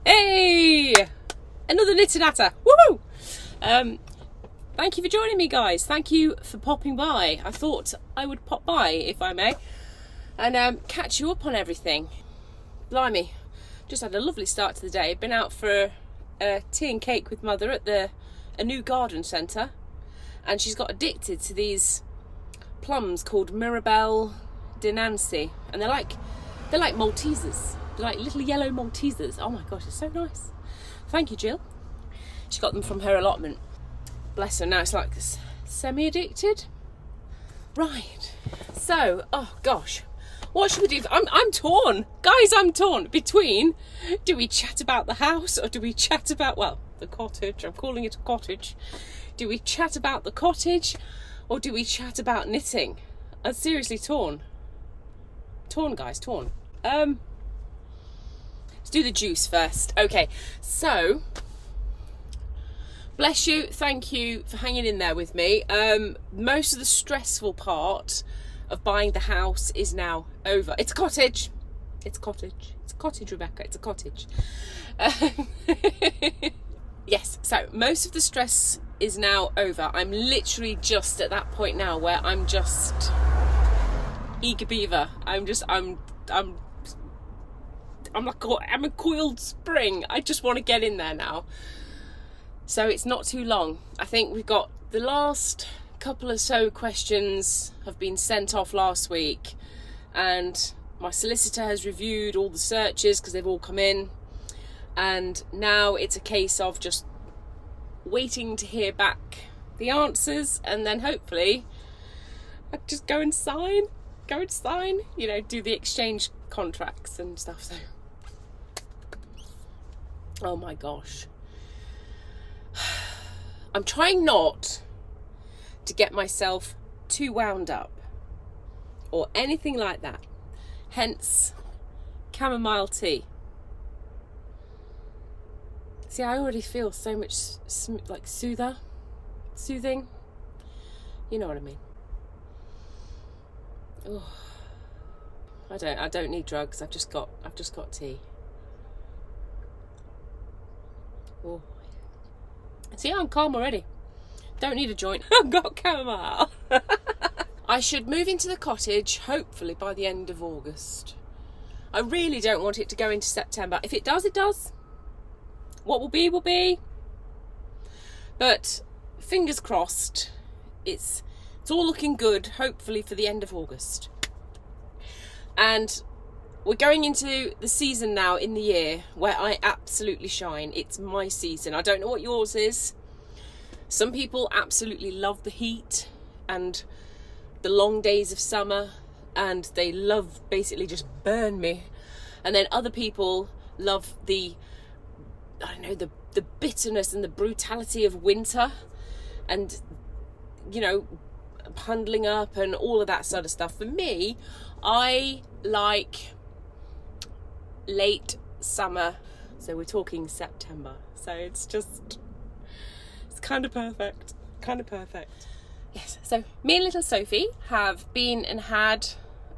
Hey! Another knitted natter. Woohoo! Thank you for joining me, guys. Thank you for popping by. I thought I would pop by, if I may, and catch you up on everything. Blimey, just had a lovely start to the day. Been out for tea and cake with Mother at a new garden centre, and she's got addicted to these plums called Mirabelle de Nancy, and they're like Maltesers. They're like little yellow Maltesers. Oh my gosh, it's so nice. Thank you, Jill. She got them from her allotment. Bless her. Now it's like semi-addicted. Right. So, oh gosh, what should we do? I'm torn, guys. I'm torn between, do we chat about the house or do we chat about, well, the cottage? I'm calling it a cottage. Do we chat about the cottage or do we chat about knitting? I'm seriously torn. Torn, guys, torn. Let's do the juice first. Okay, so bless you, thank you for hanging in there with me. Most of the stressful part of buying the house is now over. It's a cottage. It's a cottage. It's a cottage, Rebecca. It's a cottage. Yes, so most of the stress is now over. I'm literally just at that point now where I'm just eager beaver. I'm a coiled spring. I just want to get in there now. So it's not too long. I think we've got the last couple or so questions have been sent off last week, and my solicitor has reviewed all the searches because they've all come in, and now it's a case of just waiting to hear back the answers, and then hopefully I just go and sign, you know, do the exchange contracts and stuff. So oh my gosh, I'm trying not to get myself too wound up or anything like that, hence chamomile tea. See, I already feel so much like soothing, you know what I mean. Oh, I don't need drugs. I've just got tea. Oh, see, I'm calm already. Don't need a joint. I've got chamomile. I should move into the cottage hopefully by the end of August. I really don't want it to go into September. If it does, it does. What will be, will be. But fingers crossed, it's all looking good, hopefully for the end of August. And we're going into the season now in the year where I absolutely shine. It's my season. I don't know what yours is. Some people absolutely love the heat and the long days of summer, and they love basically just burn me. And then other people love the bitterness and the brutality of winter, and, you know, bundling up and all of that sort of stuff. For me, I like late summer, so we're talking September. So it's kind of perfect. Yes, so me and little Sophie have been and had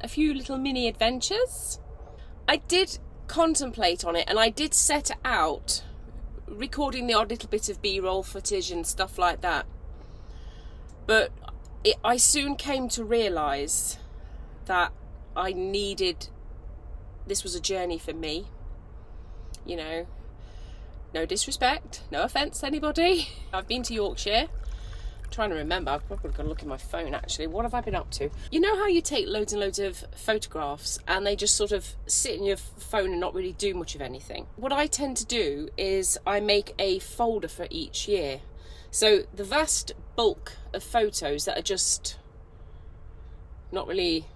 a few little mini adventures. I did contemplate on it, and I did set out recording the odd little bit of B-roll footage and stuff like that, but I soon came to realise that this was a journey for me, you know. No disrespect, no offence to anybody. I've been to Yorkshire. I'm trying to remember, I've probably got to look in my phone actually. What have I been up to? You know how you take loads and loads of photographs and they just sort of sit in your phone and not really do much of anything? What I tend to do is I make a folder for each year. So the vast bulk of photos that are just not really,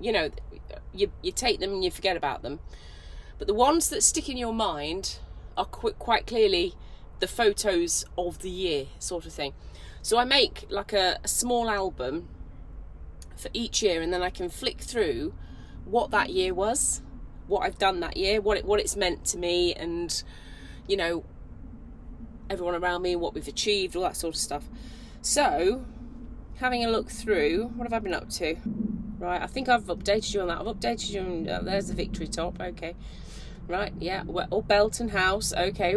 you know, you take them and you forget about them. But the ones that stick in your mind are quite clearly the photos of the year, sort of thing. So I make like a small album for each year, and then I can flick through what that year was, what I've done that year, what it's meant to me, and, you know, everyone around me, what we've achieved, all that sort of stuff. So having a look through, what have I been up to? Right, I think I've updated you on that. I've updated you on, there's the victory top, okay. Right, yeah. Oh, Belton House. Okay.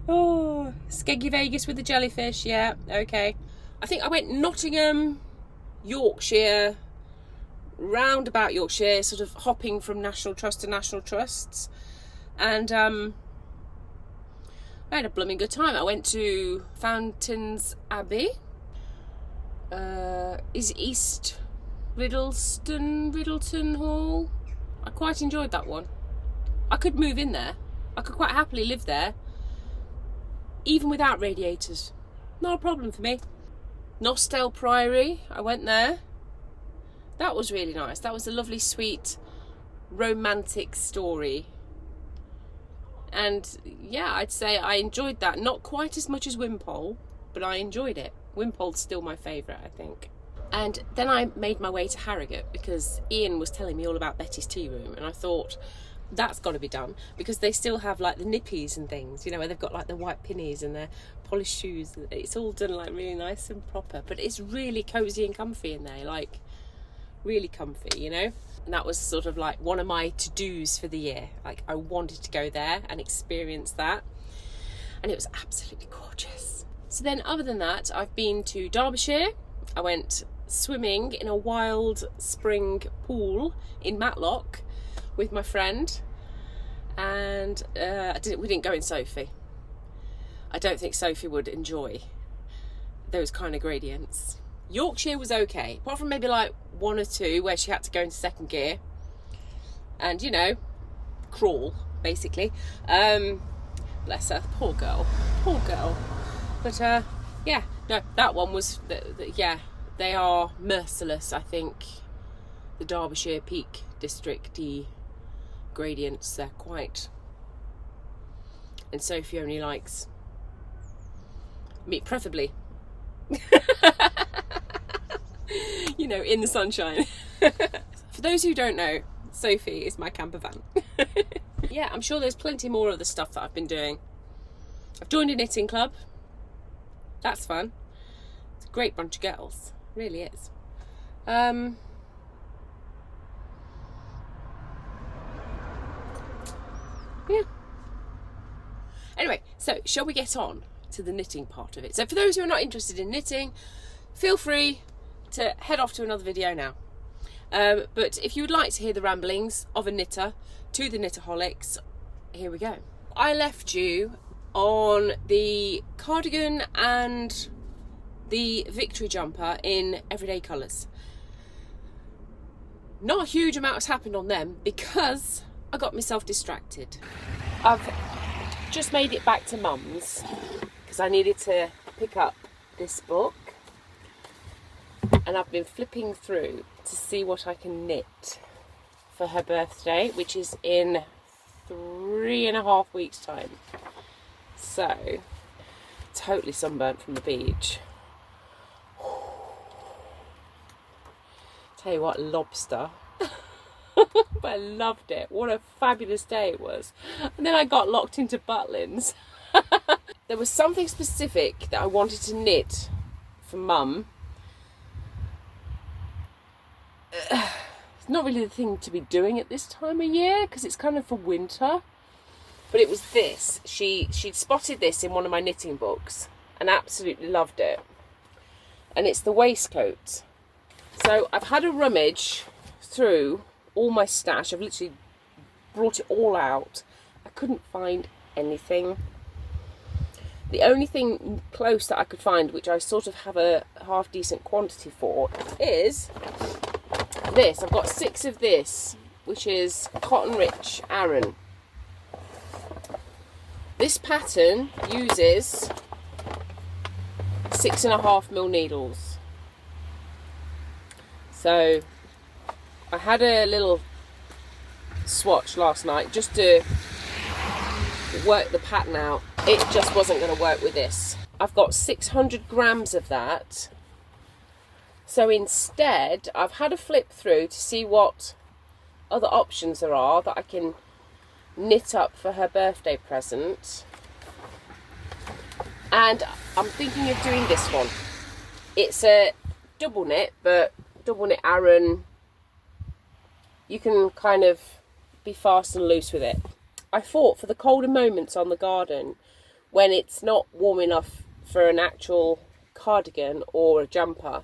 Oh, Skeggy Vegas with the jellyfish. Yeah, okay. I think I went Nottingham, Yorkshire, round about Yorkshire, sort of hopping from National Trust to National Trusts. And I had a blooming good time. I went to Fountains Abbey. Is East Riddleton Hall. I quite enjoyed that one. I could move in there. I could quite happily live there, even without radiators. Not a problem for me. Nostell Priory, I went there. That was really nice. That was a lovely, sweet, romantic story. And yeah, I'd say I enjoyed that. Not quite as much as Wimpole, but I enjoyed it. Wimpole's still my favourite, I think. And then I made my way to Harrogate because Ian was telling me all about Betty's Tea Room, and I thought that's got to be done because they still have like the nippies and things, you know, where they've got like the white pinnies and their polished shoes. It's all done like really nice and proper, but it's really cosy and comfy in there, like really comfy, you know. And that was sort of like one of my to-dos for the year. Like I wanted to go there and experience that, and it was absolutely gorgeous. So then other than that, I've been to Derbyshire. I went swimming in a wild spring pool in Matlock with my friend, and we didn't go in Sophie. I don't think Sophie would enjoy those kind of gradients. Yorkshire was okay, apart from maybe like one or two where she had to go into second gear and, you know, crawl basically. Bless her, poor girl. But yeah, no, that one was yeah, they are merciless. I think the Derbyshire Peak District gradients, they're quite, and Sophie only likes me, preferably you know, in the sunshine. For those who don't know, Sophie is my camper van. Yeah, I'm sure there's plenty more of the stuff that I've been doing. I've joined a knitting club. That's fun. It's a great bunch of girls, it really is. Yeah. Anyway, so shall we get on to the knitting part of it? So for those who are not interested in knitting, feel free to head off to another video now. But if you would like to hear the ramblings of a knitter to the knitterholics, here we go. I left you on the cardigan and the victory jumper in everyday colours. Not a huge amount has happened on them because I got myself distracted. I've just made it back to Mum's because I needed to pick up this book, and I've been flipping through to see what I can knit for her birthday, which is in 3.5 weeks time. So, totally sunburnt from the beach. Tell you what, lobster. But I loved it. What a fabulous day it was. And then I got locked into Butlins. There was something specific that I wanted to knit for Mum. It's not really the thing to be doing at this time of year because it's kind of for winter. But it was this. She'd spotted this in one of my knitting books and absolutely loved it. And it's the waistcoat. So I've had a rummage through all my stash. I've literally brought it all out. I couldn't find anything. The only thing close that I could find, which I sort of have a half decent quantity for, is this. I've got 6 of this, which is Cotton Rich Aran. This pattern uses 6.5mm needles. So I had a little swatch last night just to work the pattern out. It just wasn't going to work with this. I've got 600 grams of that. So instead, I've had a flip through to see what other options there are that I can knit up for her birthday present. And I'm thinking of doing this one. It's a double knit, but double knit Aran you can kind of be fast and loose with it. I thought for the colder moments on the garden, when it's not warm enough for an actual cardigan or a jumper,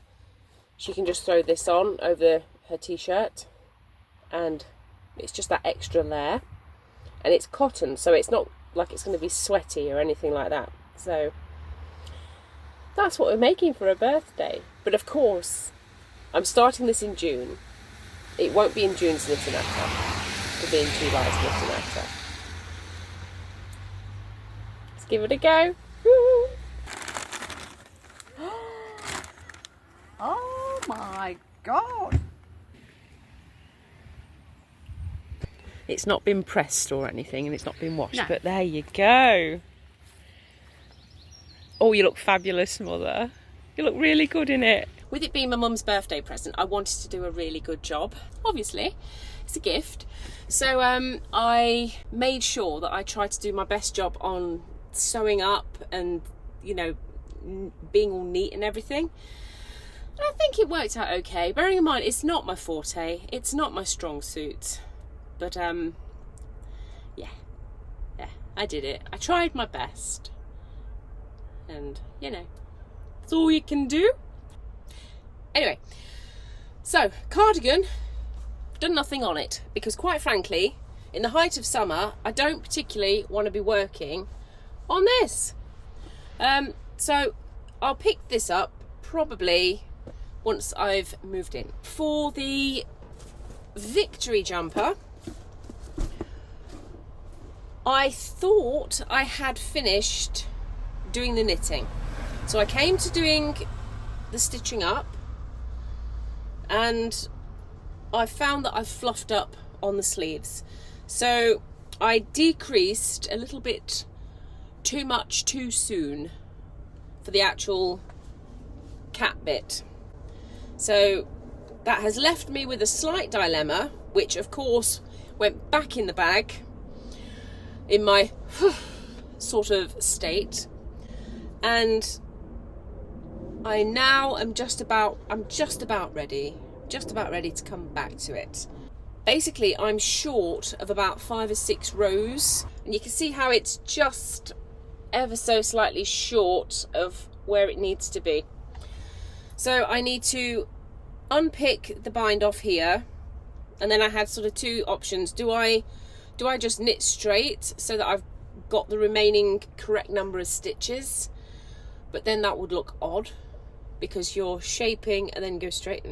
she can just throw this on over her t-shirt, and it's just that extra layer, and it's cotton, so it's not like it's going to be sweaty or anything like that. So that's what we're making for her birthday. But of course, I'm starting this in June. It won't be in June's Knit and Knatter. It'll be in July's Knit and Knatter. Let's give it a go. Woo! Oh my God! It's not been pressed or anything, and it's not been washed, No. but there you go. Oh, you look fabulous, Mother. You look really good in it. With it being my mum's birthday present, I wanted to do a really good job. Obviously, it's a gift. So I made sure that I tried to do my best job on sewing up and, you know, being all neat and everything. And I think it worked out okay. Bearing in mind, it's not my forte. It's not my strong suit. But, yeah, I did it. I tried my best. And, you know, that's all you can do. Anyway, so, cardigan, done nothing on it. Because, quite frankly, in the height of summer, I don't particularly want to be working on this. So, I'll pick this up probably once I've moved in. For the Victory jumper, I thought I had finished doing the knitting. So I came to doing the stitching up, and I found that I've fluffed up on the sleeves. So I decreased a little bit too much too soon for the actual cap bit. So that has left me with a slight dilemma, which of course went back in the bag in my sort of state, and I now am just about ready to come back to it. Basically, I'm short of about 5 or 6 rows, and you can see how it's just ever so slightly short of where it needs to be. So I need to unpick the bind off here, and then I had sort of 2 options. Do I just knit straight so that I've got the remaining correct number of stitches? But then that would look odd because you're shaping and then go straight.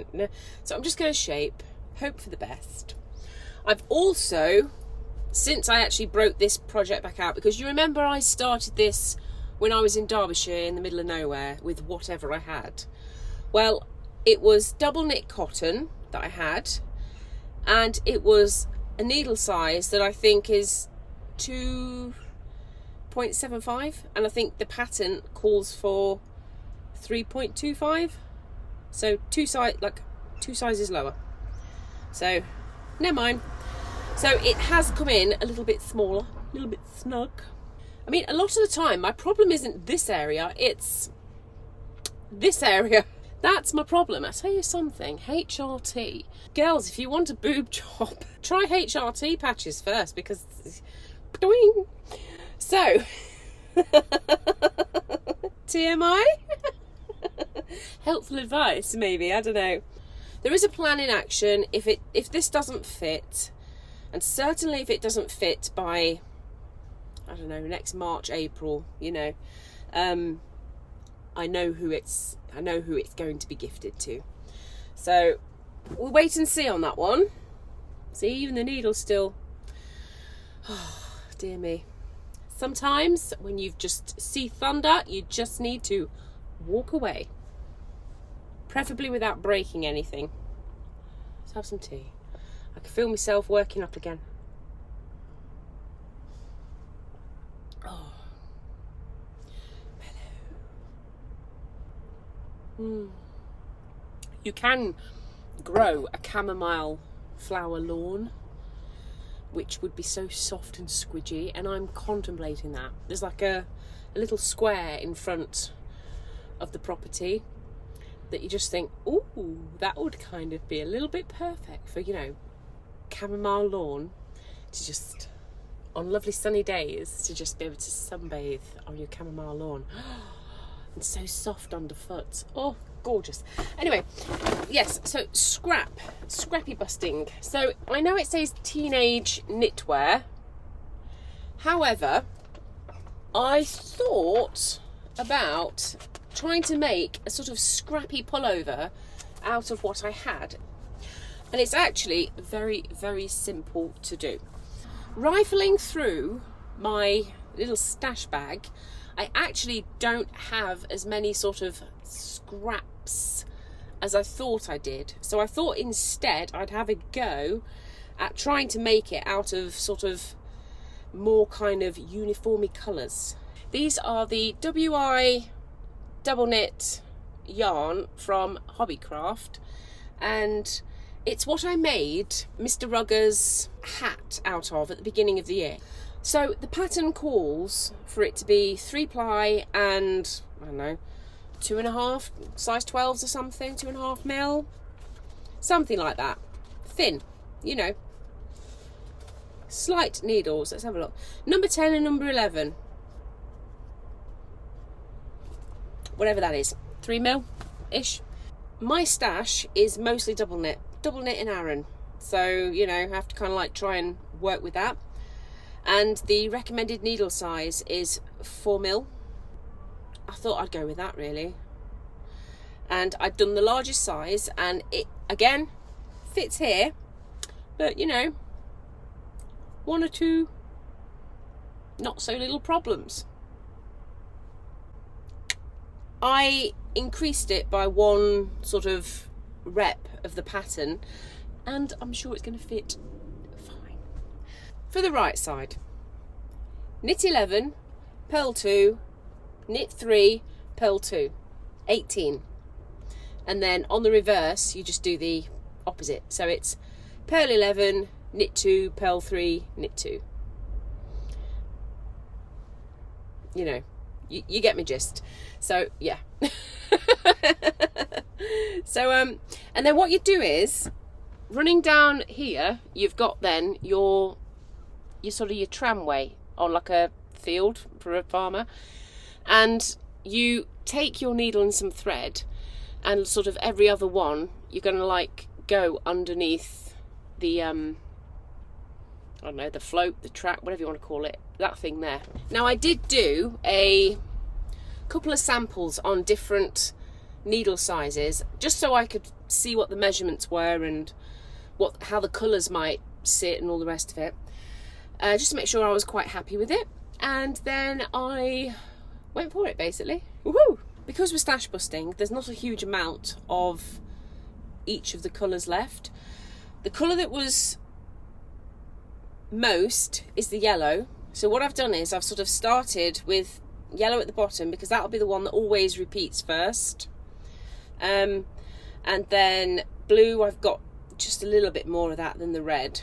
So I'm just going to shape, hope for the best. I've also, since I actually broke this project back out, because you remember I started this when I was in Derbyshire in the middle of nowhere with whatever I had. Well, it was double knit cotton that I had, and it was a needle size that I think is 2.75, and I think the pattern calls for 3.25, so two sizes lower. So never mind. So it has come in a little bit smaller, a little bit snug. I mean, a lot of the time my problem isn't this area, it's this area. That's my problem. I tell you something, HRT. Girls, if you want a boob job, try HRT patches first, because doing. So TMI? Helpful advice, maybe, I don't know. There is a plan in action if this doesn't fit, and certainly if it doesn't fit by, I don't know, next March, April, you know, I know who it's going to be gifted to. So we'll wait and see on that one. See, even the needle's still, oh dear me. Sometimes when you just see thunder, you just need to walk away, preferably without breaking anything. Let's have some tea. I can feel myself working up again. Oh, mellow. You can grow a chamomile flower lawn, which would be so soft and squidgy, and I'm contemplating that. There's like a little square in front of the property that you just think, ooh, that would kind of be a little bit perfect for, you know, chamomile lawn to just, on lovely sunny days, to just be able to sunbathe on your chamomile lawn. And so soft underfoot. Oh, gorgeous. Anyway, yes, so scrappy busting. So I know it says teenage knitwear. However, I thought about trying to make a sort of scrappy pullover out of what I had. And it's actually very, very simple to do. Rifling through my little stash bag, I actually don't have as many sort of scraps as I thought I did. So I thought instead I'd have a go at trying to make it out of sort of more kind of uniformy colours. These are the WI double knit yarn from Hobbycraft, and it's what I made Mr. Rugger's hat out of at the beginning of the year. So the pattern calls for it to be 3-ply and, I don't know, 2.5, size 12s or something, 2.5 mil, something like that. Thin, you know. Slight needles, let's have a look. Number 10 and number 11. Whatever that is, 3 mil-ish. My stash is mostly double knit in Aran. So, you know, I have to kind of like try and work with that. And the recommended needle size is 4 mil. I thought I'd go with that really. And I'd done the largest size, and it, again, fits here. But, you know, 1 or 2 not so little problems. I increased it by 1 sort of rep of the pattern, and I'm sure it's going to fit fine. For the right side, knit 11, purl 2, knit 3, purl 2, 18. And then on the reverse, you just do the opposite. So it's purl 11, knit 2, purl 3, knit 2. You know, you get my gist. So yeah. So and then what you do is, running down here, you've got then your sort of your tramway on like a field for a farmer, and you take your needle and some thread, and sort of every other one you're going to like go underneath the I don't know, the float, the track, whatever you want to call it, that thing there. Now I did do a couple of samples on different needle sizes, just so I could see what the measurements were and how the colours might sit and all the rest of it, just to make sure I was quite happy with it. And then I went for it basically. Woohoo! Because we're stash busting, there's not a huge amount of each of the colours left. The colour that was most is the yellow. So what I've done is I've sort of started with yellow at the bottom, because that'll be the one that always repeats first. And then blue, I've got just a little bit more of that than the red.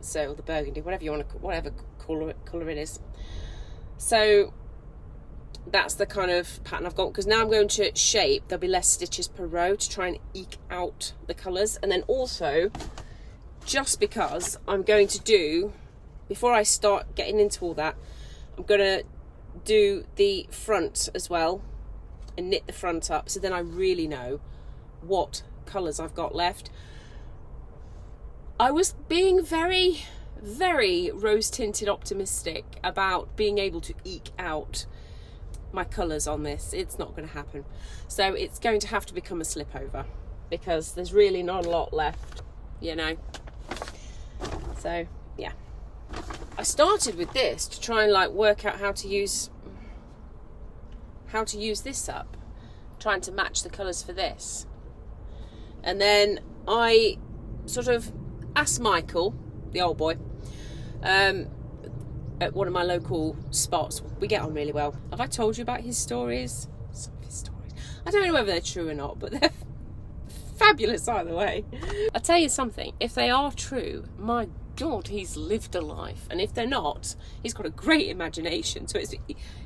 So the burgundy, whatever you want to, whatever colour it is. So that's the kind of pattern I've got, because now I'm going to shape, there'll be less stitches per row to try and eke out the colours. And then also, just because I'm going to do, before I start getting into all that, I'm going to do the front as well and knit the front up, so then I really know what colours I've got left. I was being very, very rose tinted optimistic about being able to eke out my colours on this. It's not going to happen, so it's going to have to become a slip over, because there's really not a lot left, you know. So yeah, I started with this to try and like work out how to use this up, trying to match the colours for this. And then I sort of asked Michael, the old boy, at one of my local spots. We get on really well. Have I told you about his stories? Some of his stories. I don't know whether they're true or not, but they're fabulous either way. I'll tell you something, if they are true, my God, he's lived a life. And if they're not, he's got a great imagination. So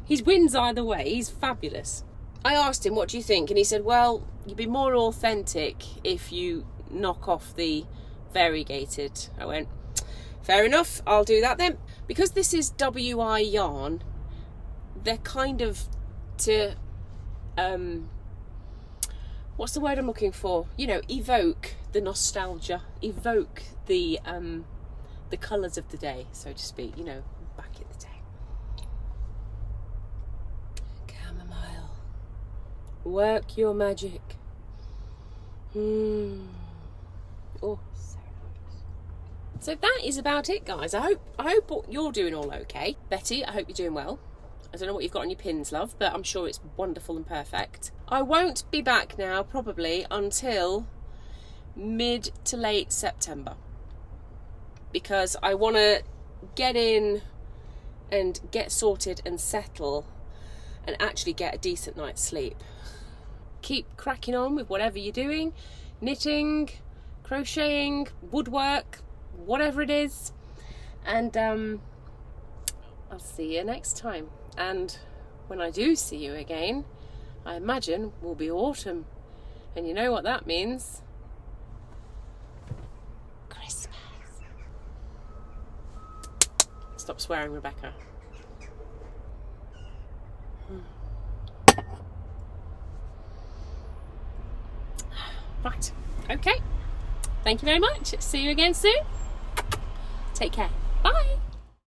he wins either way. He's fabulous. I asked him, what do you think? And he said, well, you'd be more authentic if you knock off the variegated. I went, Fair enough, I'll do that then. Because this is WI yarn, they're kind of to, what's the word I'm looking for? You know, evoke the nostalgia, evoke the colours of the day, so to speak, you know, back in the day. Chamomile. Work your magic. Oh, so nice. So that is about it, guys. I hope you're doing all okay. Betty, I hope you're doing well. I don't know what you've got on your pins, love, but I'm sure it's wonderful and perfect. I won't be back now probably until mid to late September, because I want to get in and get sorted and settle and actually get a decent night's sleep. Keep cracking on with whatever you're doing, knitting, crocheting, woodwork, whatever it is, and I'll see you next time. And when I do see you again, I imagine will be autumn, and you know what that means. Christmas. Stop swearing, Rebecca. Right, okay. Thank you very much. See you again soon. Take care. Bye.